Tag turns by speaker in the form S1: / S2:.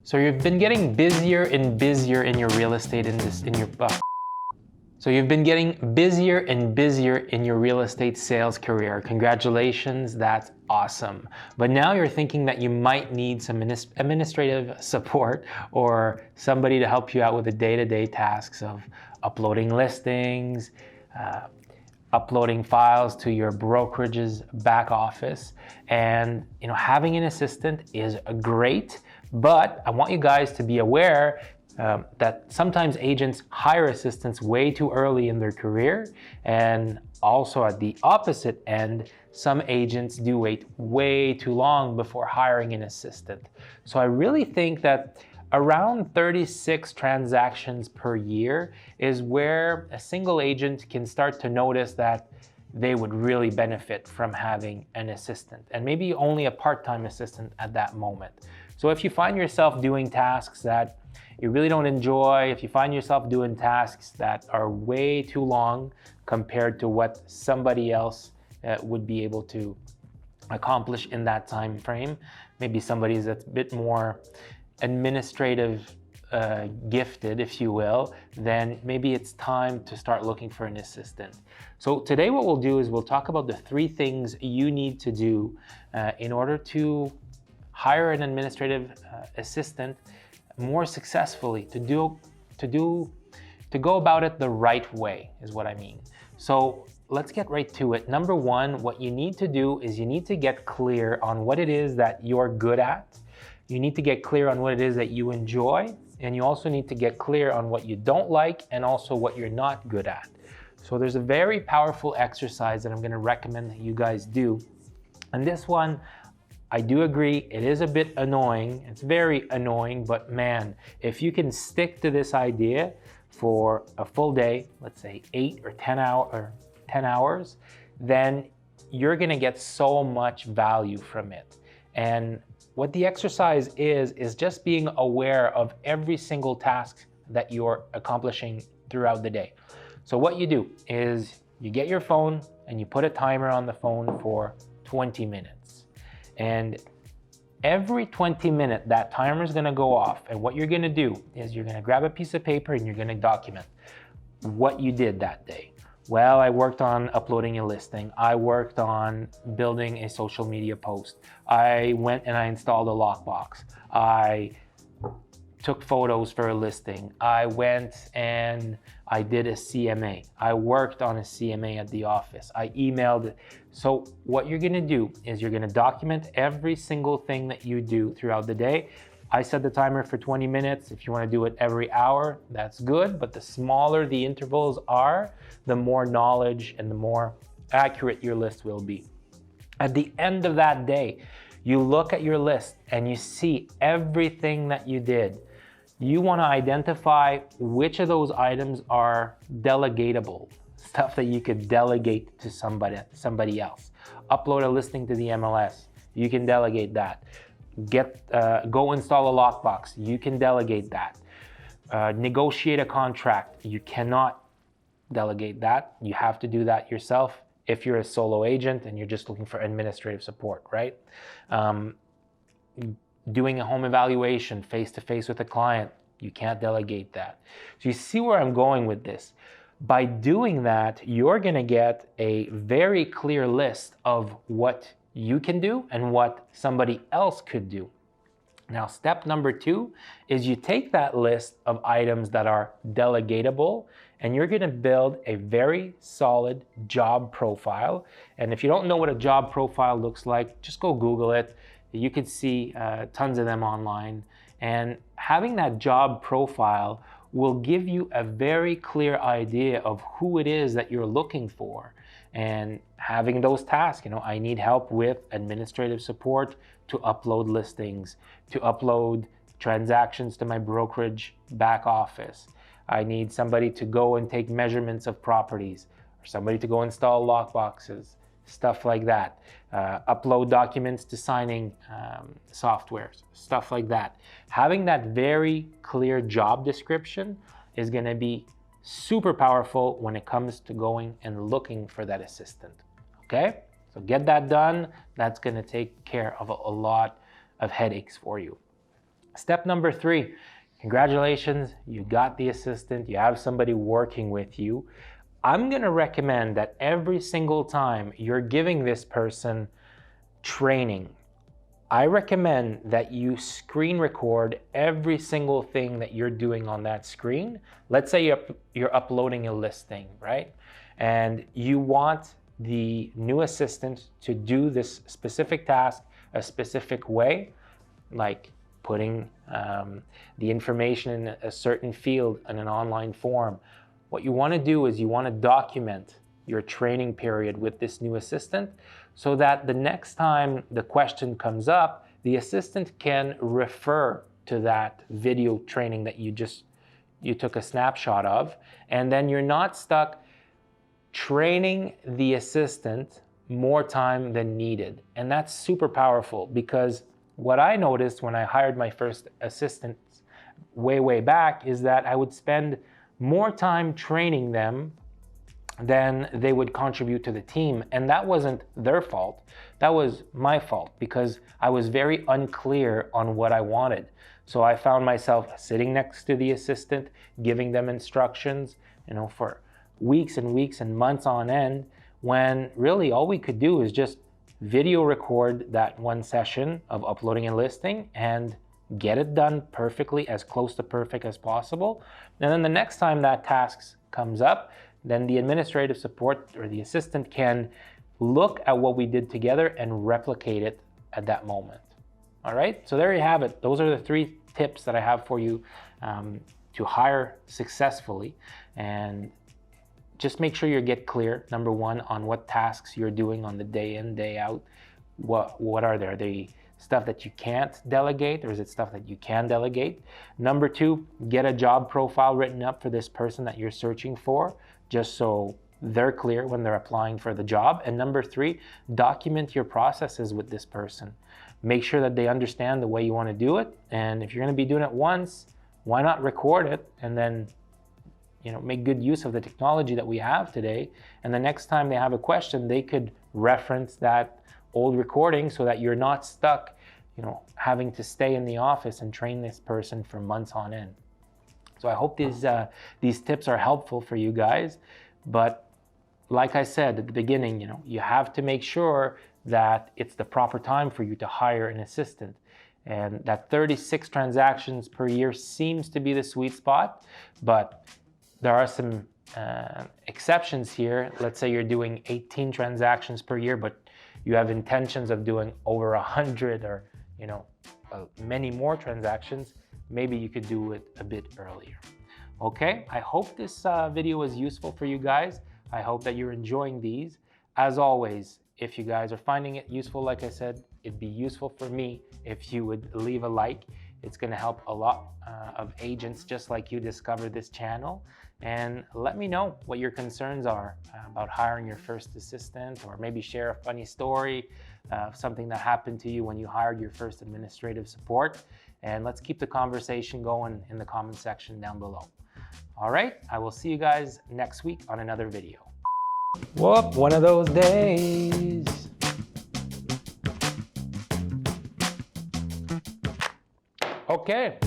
S1: So you've been getting busier and busier in your real estate So you've been getting busier and busier in your real estate sales career. Congratulations, that's awesome. But now you're thinking that you might need some administrative support or somebody to help you out with the day-to-day tasks of uploading listings, uploading files to your brokerage's back office. And having an assistant is great, but I want you guys to be aware that sometimes agents hire assistants way too early in their career, and also at the opposite end, some agents do wait way too long before hiring an assistant. So I really think that around 36 transactions per year is where a single agent can start to notice that they would really benefit from having an assistant, and maybe only a part-time assistant at that moment. So if you find yourself doing tasks that you really don't enjoy, if you find yourself doing tasks that are way too long compared to what somebody else would be able to accomplish in that time frame, maybe somebody that's a bit more administrative gifted, if you will, then maybe it's time to start looking for an assistant. So today what we'll do is we'll talk about the 3 things you need to do in order to hire an administrative assistant more successfully, to go about it the right way is what I mean. So let's get right to it. Number 1, what you need to do is you need to get clear on what it is that you're good at. You need to get clear on what it is that you enjoy, and you also need to get clear on what you don't like and also what you're not good at. So there's a very powerful exercise that I'm going to recommend that you guys do. And this one, I do agree, it is a bit annoying. It's very annoying, but man, if you can stick to this idea for a full day, let's say 8 or 10 hours, then you're going to get so much value from it. And what the exercise is just being aware of every single task that you're accomplishing throughout the day. So what you do is you get your phone and you put a timer on the phone for 20 minutes. And every 20 minutes, that timer is going to go off. And what you're going to do is you're going to grab a piece of paper and you're going to document what you did that day. Well, I worked on uploading a listing. I worked on building a social media post. I went and I installed a lockbox. I took photos for a listing. I went and I did a CMA. I worked on a CMA at the office. I emailed it. So what you're gonna do is you're gonna document every single thing that you do throughout the day. I set the timer for 20 minutes. If you wanna do it every hour, that's good, but the smaller the intervals are, the more knowledge and the more accurate your list will be. At the end of that day, you look at your list and you see everything that you did. You wanna identify which of those items are delegatable, stuff that you could delegate to somebody else. Upload a listing to the MLS, you can delegate that. Go install a lockbox, you can delegate that. Negotiate a contract, you cannot delegate that. You have to do that yourself if you're a solo agent and you're just looking for administrative support, right? Doing a home evaluation face-to-face with a client, you can't delegate that. So you see where I'm going with this. By doing that, you're gonna get a very clear list of what you can do and what somebody else could do. Now, step number 2 is you take that list of items that are delegatable and you're gonna build a very solid job profile. And if you don't know what a job profile looks like, just go Google it. You could see tons of them online. And having that job profile will give you a very clear idea of who it is that you're looking for. And having those tasks, I need help with administrative support to upload listings, to upload transactions to my brokerage back office. I need somebody to go and take measurements of properties, or somebody to go install lockboxes, stuff like that. Upload documents to signing softwares, stuff like that. Having that very clear job description is going to be super powerful when it comes to going and looking for that assistant. Okay? So get that done. That's going to take care of a lot of headaches for you. Step number 3, congratulations, you got the assistant, you have somebody working with you. I'm gonna recommend that every single time you're giving this person training, I recommend that you screen record every single thing that you're doing on that screen. Let's say you're uploading a listing, right? And you want the new assistant to do this specific task a specific way, like putting the information in a certain field in an online form. What you want to do is you want to document your training period with this new assistant so that the next time the question comes up, the assistant can refer to that video training that you took a snapshot of, and then you're not stuck training the assistant more time than needed. And that's super powerful, because what I noticed when I hired my first assistant way back is that I would spend more time training them than they would contribute to the team. And that wasn't their fault. That was my fault, because I was very unclear on what I wanted. So I found myself sitting next to the assistant, giving them instructions, for weeks and weeks and months on end, when really all we could do is just video record that one session of uploading and listing and get it done perfectly, as close to perfect as possible. And then the next time that task comes up, then the administrative support or the assistant can look at what we did together and replicate it at that moment. All right, so there you have it. Those are the 3 tips that I have for you to hire successfully. And just make sure you get clear, number 1, on what tasks you're doing on the day in, day out. What are there? Are they stuff that you can't delegate, or is it stuff that you can delegate? Number 2, get a job profile written up for this person that you're searching for, just so they're clear when they're applying for the job. And number 3, document your processes with this person. Make sure that they understand the way you want to do it. And if you're going to be doing it once, why not record it and then make good use of the technology that we have today. And the next time they have a question, they could reference that old recording so that you're not stuck, having to stay in the office and train this person for months on end. So I hope these tips are helpful for you guys. But like I said at the beginning, you have to make sure that it's the proper time for you to hire an assistant. And that 36 transactions per year seems to be the sweet spot, but there are some exceptions here. Let's say you're doing 18 transactions per year, but you have intentions of doing over 100 or many more transactions. Maybe you could do it a bit earlier. Okay, I hope this video was useful for you guys. I hope that you're enjoying these. As always, if you guys are finding it useful, like I said, it'd be useful for me if you would leave a like. It's going to help a lot of agents just like you discover this channel. And let me know what your concerns are about hiring your first assistant, or maybe share a funny story of something that happened to you when you hired your first administrative support. And let's keep the conversation going in the comment section down below. All right, I will see you guys next week on another video. Whoop, one of those days. Okay.